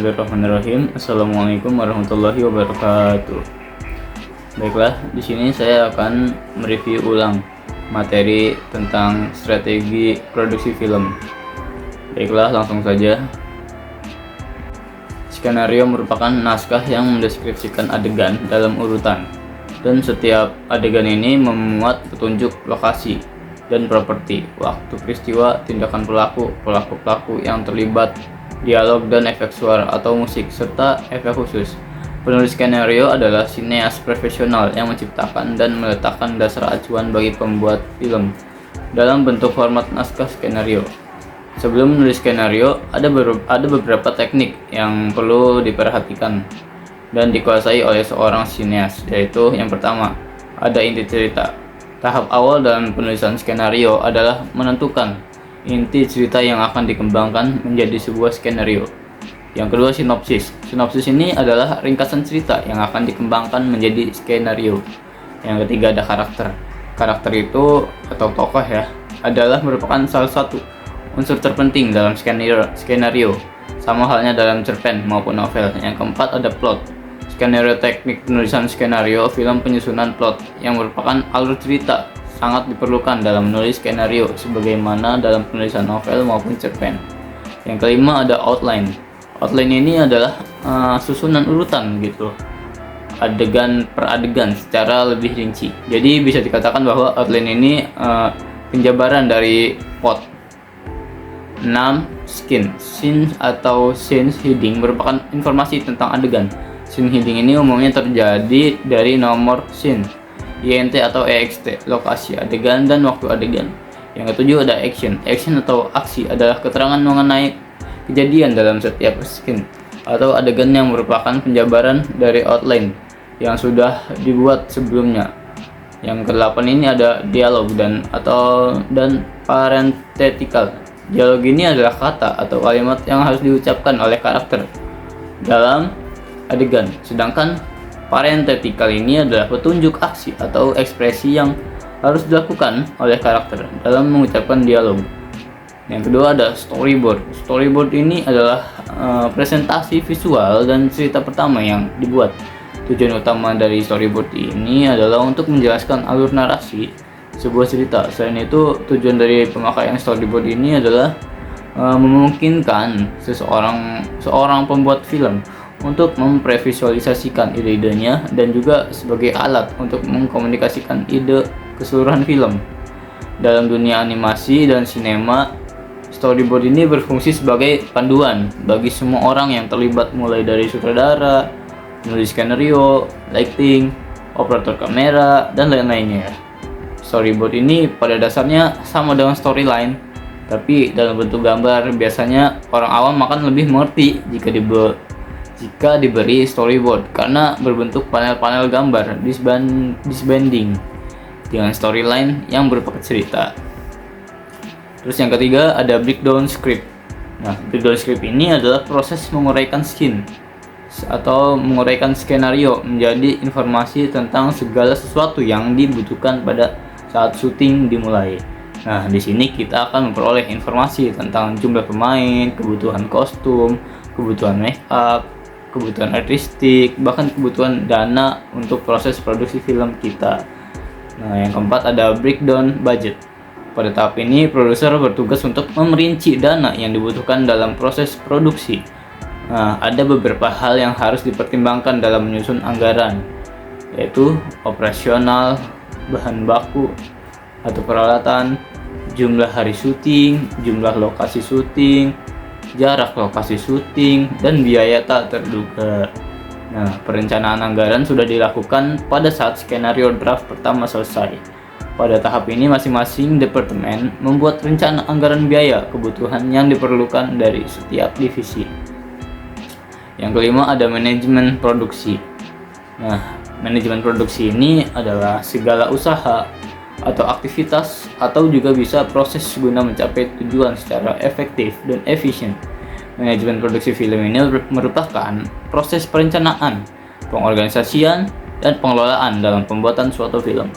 Bismillahirrahmanirrahim. Assalamualaikum warahmatullahi wabarakatuh. Baiklah, di sini saya akan mereview ulang materi tentang strategi produksi film. Baiklah, langsung saja. Skenario merupakan naskah yang mendeskripsikan adegan dalam urutan, dan setiap adegan ini memuat petunjuk lokasi dan properti, waktu peristiwa, tindakan pelaku yang terlibat, dialog dan efek suara atau musik, serta efek khusus. Penulis skenario adalah sineas profesional yang menciptakan dan meletakkan dasar acuan bagi pembuat film dalam bentuk format naskah skenario. Sebelum menulis skenario, ada beberapa teknik yang perlu diperhatikan dan dikuasai oleh seorang sineas, yaitu yang pertama, ada inti cerita. Tahap awal dalam penulisan skenario adalah menentukan inti cerita yang akan dikembangkan menjadi sebuah skenario. Yang kedua, sinopsis. Sinopsis ini adalah ringkasan cerita yang akan dikembangkan menjadi skenario. Yang ketiga, ada karakter. Karakter itu atau tokoh adalah merupakan salah satu unsur terpenting dalam skenario, sama halnya dalam cerpen maupun novel. Yang keempat, ada plot. Skenario, teknik penulisan skenario film penyusunan plot yang merupakan alur cerita sangat diperlukan dalam menulis skenario sebagaimana dalam penulisan novel maupun cerpen. Yang kelima, ada outline. Outline ini adalah susunan urutan gitu, adegan per adegan secara lebih rinci. Jadi bisa dikatakan bahwa outline ini penjabaran dari plot. 6. Scene atau scenes heading merupakan informasi tentang adegan. Scene heading ini umumnya terjadi dari nomor scene, INT atau EXT, lokasi adegan dan waktu adegan. Yang ketujuh, ada action. Action atau aksi adalah keterangan mengenai kejadian dalam setiap scene atau adegan yang merupakan penjabaran dari outline yang sudah dibuat sebelumnya. Yang kedelapan ini ada dialog dan parenthetical. Dialog ini adalah kata atau kalimat yang harus diucapkan oleh karakter dalam adegan, sedangkan parenthetical ini adalah petunjuk aksi atau ekspresi yang harus dilakukan oleh karakter dalam mengucapkan dialog. Yang kedua, ada storyboard. Storyboard ini adalah presentasi visual dan cerita pertama yang dibuat. Tujuan utama dari storyboard ini adalah untuk menjelaskan alur narasi sebuah cerita. Selain itu, tujuan dari pemakaian storyboard ini adalah memungkinkan seorang pembuat film untuk memprevisualisasikan ide-idenya dan juga sebagai alat untuk mengkomunikasikan ide keseluruhan film. Dalam dunia animasi dan sinema, storyboard ini berfungsi sebagai panduan bagi semua orang yang terlibat, mulai dari sutradara, penulis skenario, lighting, operator kamera, dan lain-lainnya. Storyboard ini pada dasarnya sama dengan storyline, tapi dalam bentuk gambar. Biasanya orang awam akan lebih mengerti jika diberi storyboard karena berbentuk panel-panel gambar disbanding dengan storyline yang berupa cerita. Terus yang ketiga, ada breakdown script. Nah, breakdown script ini adalah proses menguraikan scene atau menguraikan skenario menjadi informasi tentang segala sesuatu yang dibutuhkan pada saat syuting dimulai. Nah, di sini kita akan memperoleh informasi tentang jumlah pemain, kebutuhan kostum, kebutuhan make up, kebutuhan artistik, bahkan kebutuhan dana untuk proses produksi film kita. Nah, yang keempat, ada breakdown budget. Pada tahap ini, produser bertugas untuk memerinci dana yang dibutuhkan dalam proses produksi. Nah, ada beberapa hal yang harus dipertimbangkan dalam menyusun anggaran, yaitu operasional, bahan baku atau peralatan, jumlah hari syuting, jumlah lokasi syuting, jarak lokasi syuting, dan biaya tak terduga. Nah, perencanaan anggaran sudah dilakukan pada saat skenario draft pertama selesai. Pada tahap ini, masing-masing departemen membuat rencana anggaran biaya kebutuhan yang diperlukan dari setiap divisi. Yang kelima, ada manajemen produksi. Nah, manajemen produksi ini adalah segala usaha atau aktivitas atau juga bisa proses guna mencapai tujuan secara efektif dan efisien. Manajemen produksi film ini merupakan proses perencanaan, pengorganisasian, dan pengelolaan dalam pembuatan suatu film.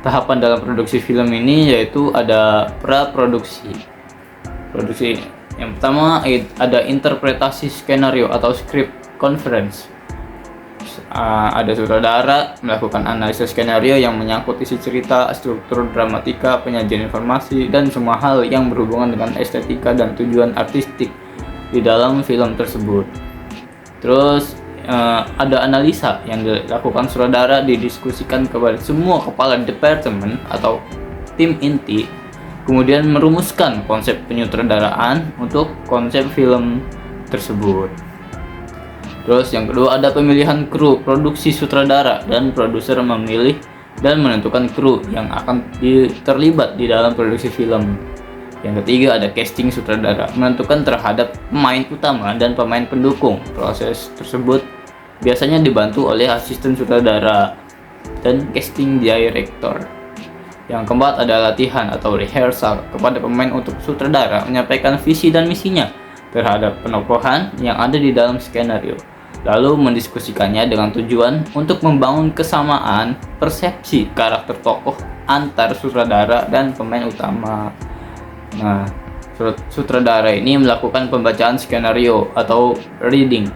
Tahapan dalam produksi film ini yaitu ada pra-produksi. Yang pertama ada interpretasi skenario atau script conference. Ada sutradara melakukan analisis skenario yang menyangkut isi cerita, struktur dramatika, penyajian informasi, dan semua hal yang berhubungan dengan estetika dan tujuan artistik di dalam film tersebut. Terus ada analisa yang dilakukan sutradara, didiskusikan kepada semua kepala departemen atau tim inti, kemudian merumuskan konsep penyutradaraan untuk konsep film tersebut. Terus yang kedua ada pemilihan kru produksi. Sutradara dan produser memilih dan menentukan kru yang akan terlibat di dalam produksi film. Yang ketiga ada casting. Sutradara menentukan terhadap pemain utama dan pemain pendukung. Proses tersebut biasanya dibantu oleh asisten sutradara dan casting director. Yang keempat ada latihan atau rehearsal kepada pemain untuk sutradara menyampaikan visi dan misinya terhadap penokohan yang ada di dalam skenario, lalu mendiskusikannya dengan tujuan untuk membangun kesamaan persepsi karakter tokoh antar sutradara dan pemain utama. Nah, sutradara ini melakukan pembacaan skenario atau reading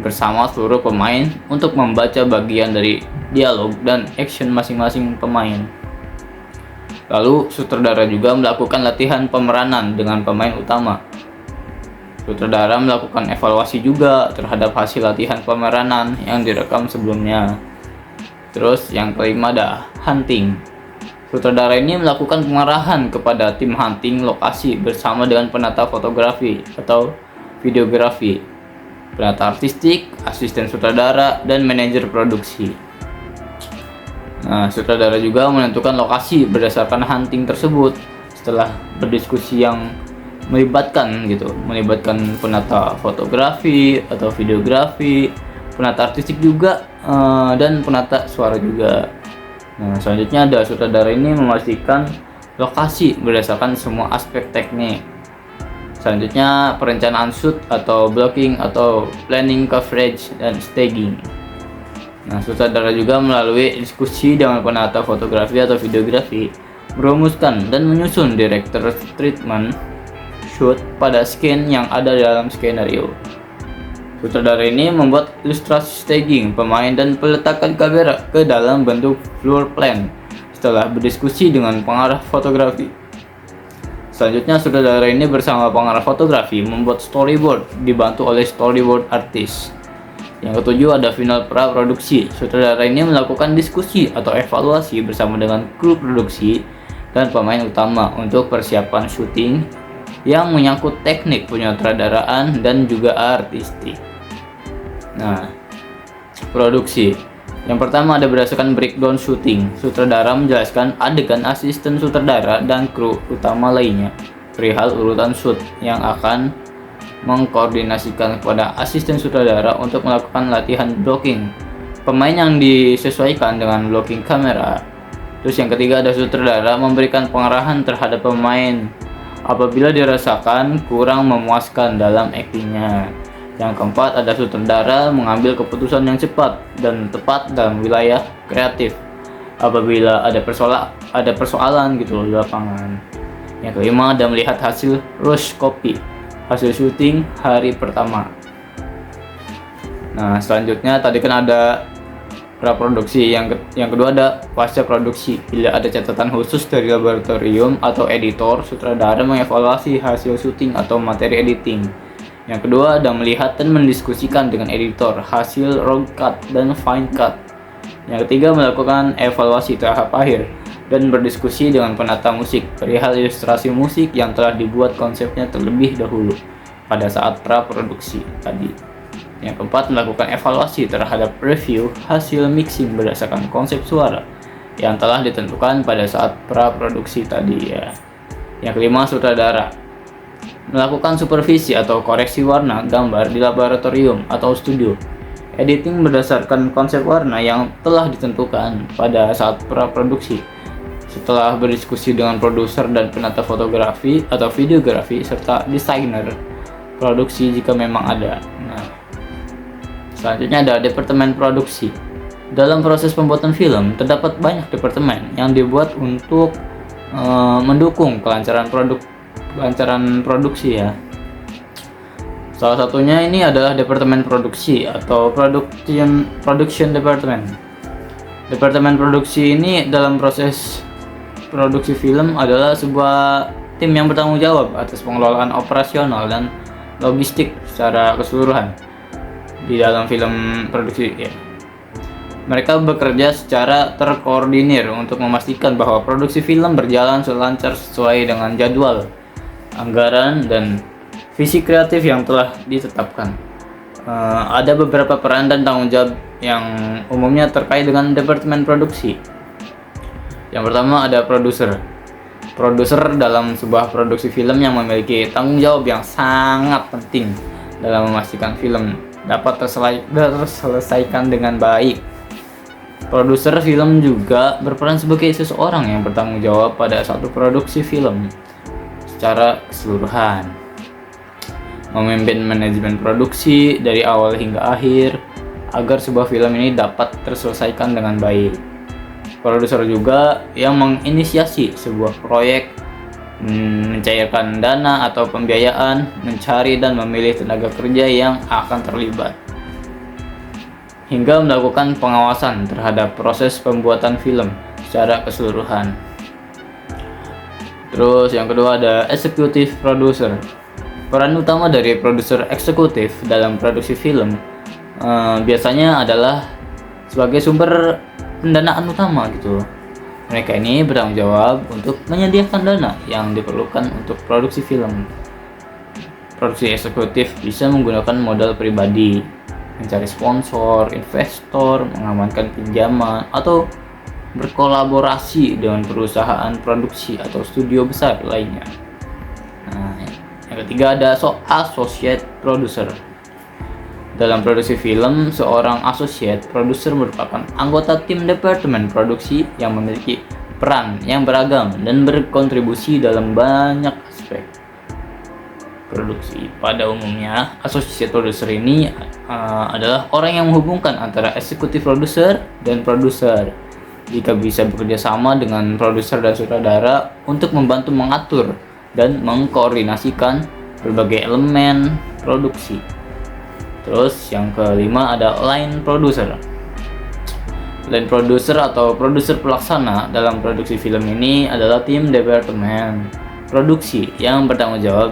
bersama seluruh pemain untuk membaca bagian dari dialog dan action masing-masing pemain. Lalu sutradara juga melakukan latihan pemeranan dengan pemain utama. Sutradara melakukan evaluasi juga terhadap hasil latihan pemeranan yang direkam sebelumnya. Terus yang kelima ada hunting. Sutradara ini melakukan pengarahan kepada tim hunting lokasi bersama dengan penata fotografi atau videografi, penata artistik, asisten sutradara, dan manajer produksi. Nah, sutradara juga menentukan lokasi berdasarkan hunting tersebut setelah berdiskusi yang melibatkan penata fotografi atau videografi, penata artistik juga, dan penata suara juga. Nah, selanjutnya ada sutradara ini memastikan lokasi berdasarkan semua aspek teknik. Selanjutnya perencanaan shoot atau blocking atau planning, coverage, dan staging. Nah, sutradara juga melalui diskusi dengan penata fotografi atau videografi merumuskan dan menyusun director treatment shoot pada scene yang ada dalam skenario. Sutradara ini membuat ilustrasi staging pemain dan peletakan kamera ke dalam bentuk floor plan setelah berdiskusi dengan pengarah fotografi. Selanjutnya sutradara ini bersama pengarah fotografi membuat storyboard dibantu oleh storyboard artist. Yang ketujuh ada final pra-produksi. Sutradara ini melakukan diskusi atau evaluasi bersama dengan kru produksi dan pemain utama untuk persiapan syuting yang menyangkut teknik penyutradaraan dan juga artistik. Nah, produksi. Yang pertama ada berdasarkan breakdown syuting. Sutradara menjelaskan adegan asisten sutradara dan kru utama lainnya perihal urutan shoot yang akan mengkoordinasikan kepada asisten sutradara untuk melakukan latihan blocking pemain yang disesuaikan dengan blocking kamera. Terus yang ketiga ada sutradara memberikan pengarahan terhadap pemain apabila dirasakan kurang memuaskan dalam aktingnya. Yang keempat ada sutradara mengambil keputusan yang cepat dan tepat dalam wilayah kreatif apabila ada persoalan di lapangan. Yang kelima ada melihat hasil rush copy, hasil syuting hari pertama. Nah, selanjutnya tadi kan ada praproduksi. Yang kedua ada pasca produksi. Bila ada catatan khusus dari laboratorium atau editor, sutradara mengevaluasi hasil syuting atau materi editing. Yang kedua ada melihat dan mendiskusikan dengan editor hasil raw cut dan fine cut. Yang ketiga melakukan evaluasi tahap akhir dan berdiskusi dengan penata musik perihal ilustrasi musik yang telah dibuat konsepnya terlebih dahulu pada saat praproduksi tadi. Yang keempat melakukan evaluasi terhadap review hasil mixing berdasarkan konsep suara yang telah ditentukan pada saat praproduksi tadi ya. Yang kelima sutradara melakukan supervisi atau koreksi warna gambar di laboratorium atau studio. Editing berdasarkan konsep warna yang telah ditentukan pada saat praproduksi. Setelah berdiskusi dengan produser dan penata fotografi atau videografi serta desainer produksi jika memang ada. Nah, selanjutnya ada departemen produksi. Dalam proses pembuatan film terdapat banyak departemen yang dibuat untuk mendukung kelancaran produksi ya. Salah satunya ini adalah departemen produksi atau production department. Departemen produksi ini dalam proses produksi film adalah sebuah tim yang bertanggung jawab atas pengelolaan operasional dan logistik secara keseluruhan di dalam film produksi ya. Mereka bekerja secara terkoordinir untuk memastikan bahwa produksi film berjalan selancar sesuai dengan jadwal, anggaran, dan visi kreatif yang telah ditetapkan. Ada beberapa peran dan tanggung jawab yang umumnya terkait dengan departemen produksi. Yang pertama ada produser. Produser dalam sebuah produksi film yang memiliki tanggung jawab yang sangat penting dalam memastikan film dapat terselesaikan dengan baik. Produser film juga berperan sebagai seseorang yang bertanggung jawab pada satu produksi film secara keseluruhan, memimpin manajemen produksi dari awal hingga akhir agar sebuah film ini dapat terselesaikan dengan baik. Produser juga yang menginisiasi sebuah proyek, mencairkan dana atau pembiayaan, mencari dan memilih tenaga kerja yang akan terlibat, hingga melakukan pengawasan terhadap proses pembuatan film secara keseluruhan. Terus yang kedua ada executive producer. Peran utama dari produser eksekutif dalam produksi film biasanya adalah sebagai sumber pendanaan utama gitu. Mereka ini bertanggung jawab untuk menyediakan dana yang diperlukan untuk produksi film. Produksi eksekutif bisa menggunakan modal pribadi, mencari sponsor, investor, mengamankan pinjaman, atau berkolaborasi dengan perusahaan produksi atau studio besar lainnya. Nah, yang ketiga ada associate producer. Dalam produksi film, seorang associate producer merupakan anggota tim departemen produksi yang memiliki peran yang beragam dan berkontribusi dalam banyak aspek produksi. Pada umumnya, associate producer ini adalah orang yang menghubungkan antara eksekutif producer dan produser. Jika bisa bekerja sama dengan produser dan sutradara untuk membantu mengatur dan mengkoordinasikan berbagai elemen produksi. Terus yang kelima ada line producer. Line producer atau produser pelaksana dalam produksi film ini adalah tim departemen produksi yang bertanggung jawab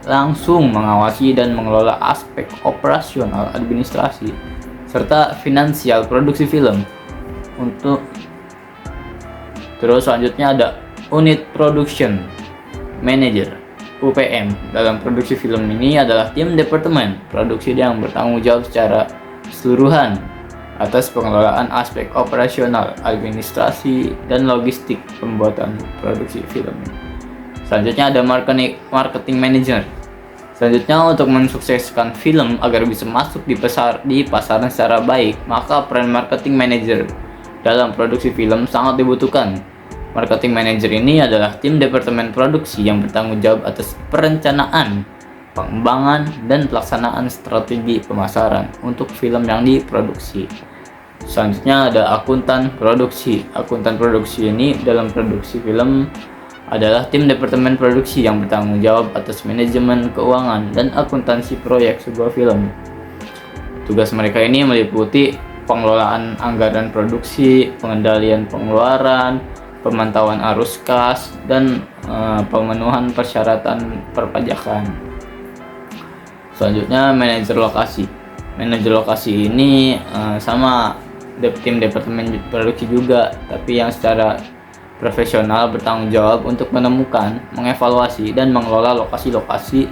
langsung mengawasi dan mengelola aspek operasional, administrasi, serta finansial produksi film. Terus selanjutnya ada unit production manager, UPM. Dalam produksi film ini adalah tim departemen produksi yang bertanggung jawab secara keseluruhan atas pengelolaan aspek operasional, administrasi, dan logistik pembuatan produksi film. Selanjutnya ada marketing manager. Selanjutnya, untuk mensukseskan film agar bisa masuk di pasaran secara baik, maka peran marketing manager dalam produksi film sangat dibutuhkan. Marketing manager ini adalah tim departemen produksi yang bertanggung jawab atas perencanaan, pengembangan, dan pelaksanaan strategi pemasaran untuk film yang diproduksi. Selanjutnya ada akuntan produksi. Akuntan produksi ini dalam produksi film adalah tim departemen produksi yang bertanggung jawab atas manajemen keuangan dan akuntansi proyek sebuah film. Tugas mereka ini meliputi pengelolaan anggaran produksi, pengendalian pengeluaran, pemantauan arus kas, dan pemenuhan persyaratan perpajakan. Selanjutnya manajer lokasi. Manajer lokasi ini sama tim departemen produksi juga, tapi yang secara profesional bertanggung jawab untuk menemukan, mengevaluasi, dan mengelola lokasi-lokasi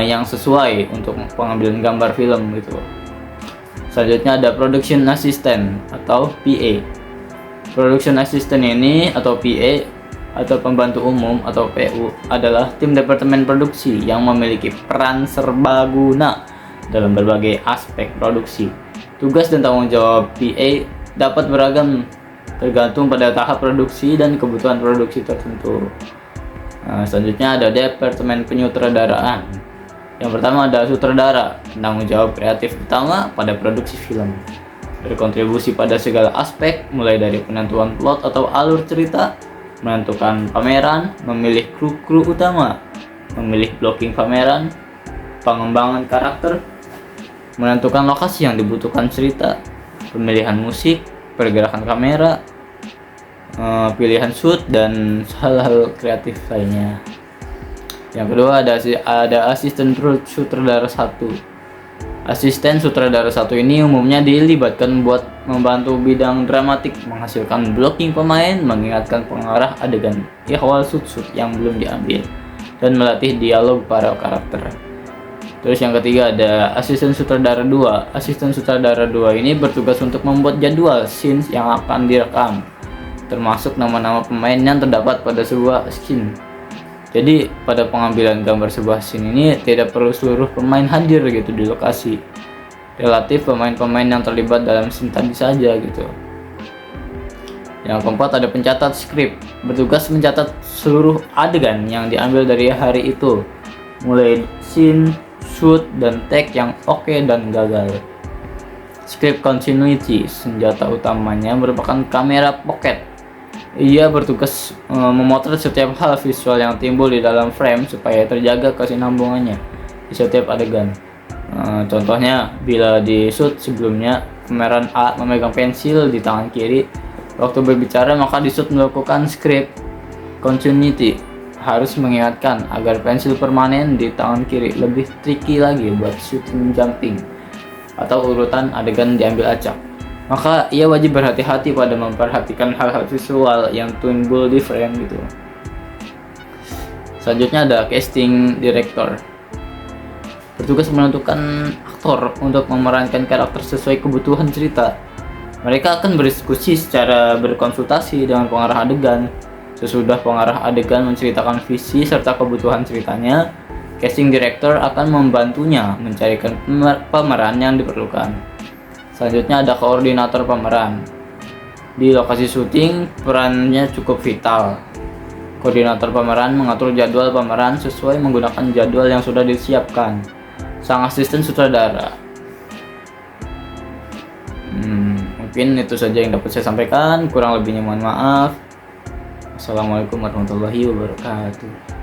yang sesuai untuk pengambilan gambar film gitu. Selanjutnya ada production assistant atau PA. Production assistant ini atau PA atau pembantu umum atau PU adalah tim departemen produksi yang memiliki peran serbaguna dalam berbagai aspek produksi. Tugas dan tanggung jawab PA dapat beragam tergantung pada tahap produksi dan kebutuhan produksi tertentu. Selanjutnya ada departemen penyutradaraan. Yang pertama ada sutradara, penanggung jawab kreatif utama pada produksi film, berkontribusi pada segala aspek mulai dari penentuan plot atau alur cerita, menentukan pameran, memilih kru utama, memilih blocking pameran, pengembangan karakter, menentukan lokasi yang dibutuhkan cerita, pemilihan musik, pergerakan kamera, pilihan shoot, dan hal-hal kreatif lainnya. Yang kedua ada asisten sutradara 1. Asisten sutradara 1 ini umumnya dilibatkan buat membantu bidang dramatik, menghasilkan blocking pemain, mengingatkan pengarah adegan ihwal shoot yang belum diambil, dan melatih dialog para karakter. Terus yang ketiga ada asisten sutradara 2. Asisten sutradara 2 ini bertugas untuk membuat jadwal scenes yang akan direkam, termasuk nama-nama pemain yang terdapat pada sebuah scene. Jadi pada pengambilan gambar sebuah scene ini tidak perlu seluruh pemain hadir gitu di lokasi. Relatif pemain-pemain yang terlibat dalam scene tadi saja gitu. Yang keempat ada pencatat skrip, bertugas mencatat seluruh adegan yang diambil dari hari itu, mulai scene, shoot, dan take yang oke dan gagal. Script continuity, senjata utamanya merupakan kamera pocket. Ia bertugas memotret setiap hal visual yang timbul di dalam frame supaya terjaga kesinambungannya di setiap adegan. Contohnya, bila di shoot sebelumnya pemeran A memegang pensil di tangan kiri, waktu berbicara maka di shoot melakukan script continuity, harus mengingatkan agar pensil permanen di tangan kiri. Lebih tricky lagi buat shooting jumping atau urutan adegan diambil acak. Maka ia wajib berhati-hati pada memperhatikan hal-hal visual yang timbul di frame gitu. Selanjutnya ada casting director, bertugas menentukan aktor untuk memerankan karakter sesuai kebutuhan cerita. Mereka akan berdiskusi secara berkonsultasi dengan pengarah adegan. Sesudah pengarah adegan menceritakan visi serta kebutuhan ceritanya, casting director akan membantunya mencarikan pemeran yang diperlukan. Selanjutnya ada koordinator pemeran. Di lokasi syuting, perannya cukup vital. Koordinator pemeran mengatur jadwal pemeran sesuai menggunakan jadwal yang sudah disiapkan sang asisten sutradara. Mungkin itu saja yang dapat saya sampaikan. Kurang lebihnya mohon maaf. Assalamualaikum warahmatullahi wabarakatuh.